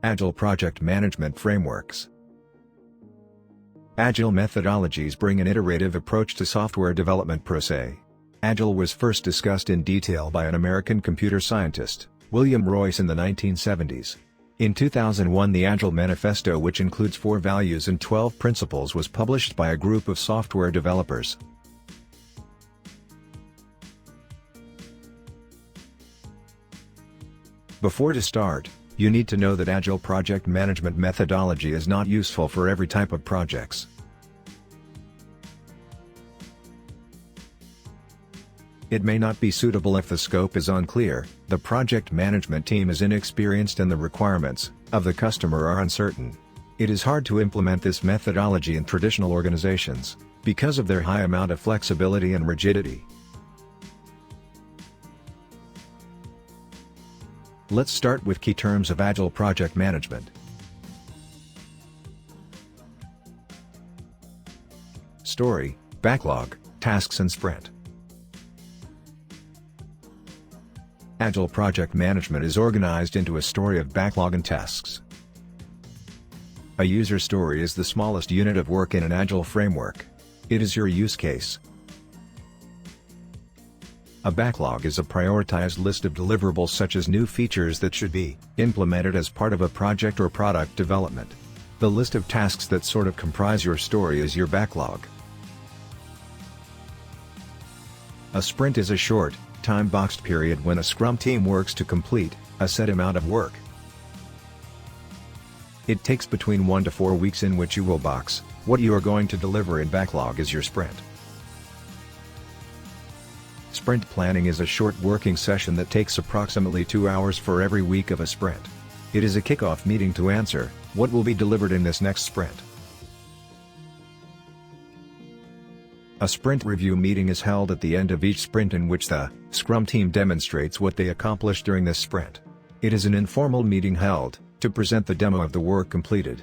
Agile Project Management Frameworks. Agile methodologies bring an iterative approach to software development process. Agile was first discussed in detail by an American computer scientist, William Royce, in the 1970s. In 2001, the Agile Manifesto, which includes 4 values and 12 principles, was published by a group of software developers. Before to start, you need to know that Agile project management methodology is not useful for every type of projects. It may not be suitable if the scope is unclear, the project management team is inexperienced, and the requirements of the customer are uncertain. It is hard to implement this methodology in traditional organizations because of their high amount of flexibility and rigidity. Let's start with key terms of Agile project management. Story, backlog, tasks and sprint. Agile project management is organized into a story of backlog and tasks. A user story is the smallest unit of work in an Agile framework. It is your use case. A backlog is a prioritized list of deliverables, such as new features that should be implemented as part of a project or product development. The list of tasks that sort of comprise your story is your backlog. A sprint is a short, time-boxed period when a Scrum team works to complete a set amount of work. It takes between 1 to 4 weeks in which you will box what you are going to deliver in backlog as your sprint. Sprint planning is a short working session that takes approximately 2 hours for every week of a sprint. It is a kickoff meeting to answer what will be delivered in this next sprint. A sprint review meeting is held at the end of each sprint, in which the Scrum team demonstrates what they accomplished during this sprint. It is an informal meeting held to present the demo of the work completed.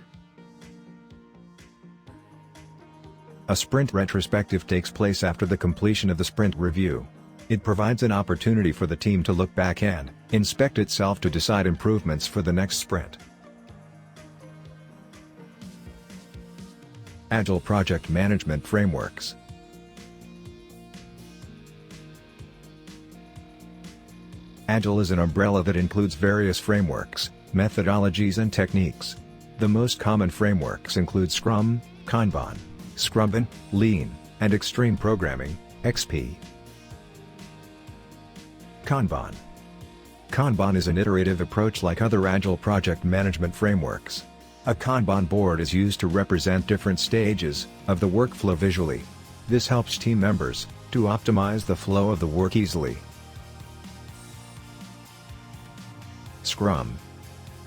A sprint retrospective takes place after the completion of the sprint review. It provides an opportunity for the team to look back and inspect itself to decide improvements for the next sprint. Agile project management frameworks. Agile is an umbrella that includes various frameworks, methodologies and techniques. The most common frameworks include Scrum, Kanban, Scrumban, Lean, and Extreme Programming, XP. Kanban. Kanban is an iterative approach like other Agile project management frameworks. A Kanban board is used to represent different stages of the workflow visually. This helps team members to optimize the flow of the work easily. Scrum.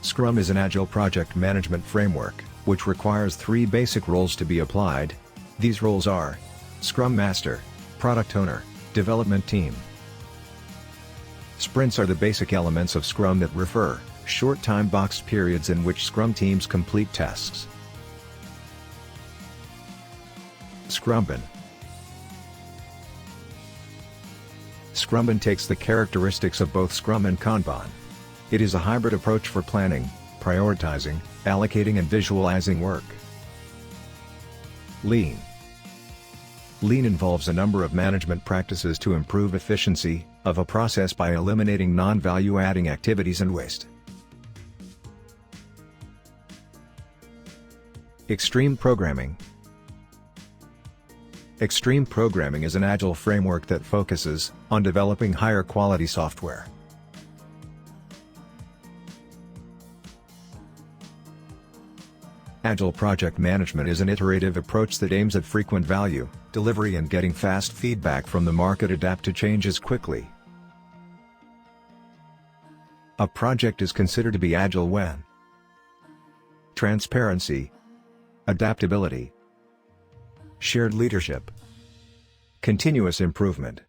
Scrum is an Agile project management framework, which requires 3 basic roles to be applied. These roles are Scrum Master, Product Owner, Development Team. Sprints are the basic elements of Scrum that refer short time-boxed periods in which Scrum teams complete tasks. Scrumban. Scrumban takes the characteristics of both Scrum and Kanban. It is a hybrid approach for planning, prioritizing, allocating and visualizing work. Lean. Lean involves a number of management practices to improve efficiency of a process by eliminating non-value-adding activities and waste. Extreme Programming. Extreme Programming is an Agile framework that focuses on developing higher quality software. Agile project management is an iterative approach that aims at frequent value delivery and getting fast feedback from the market. Adapt to changes quickly. A project is considered to be agile when transparency, adaptability, shared leadership, continuous improvement,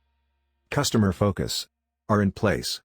customer focus are in place.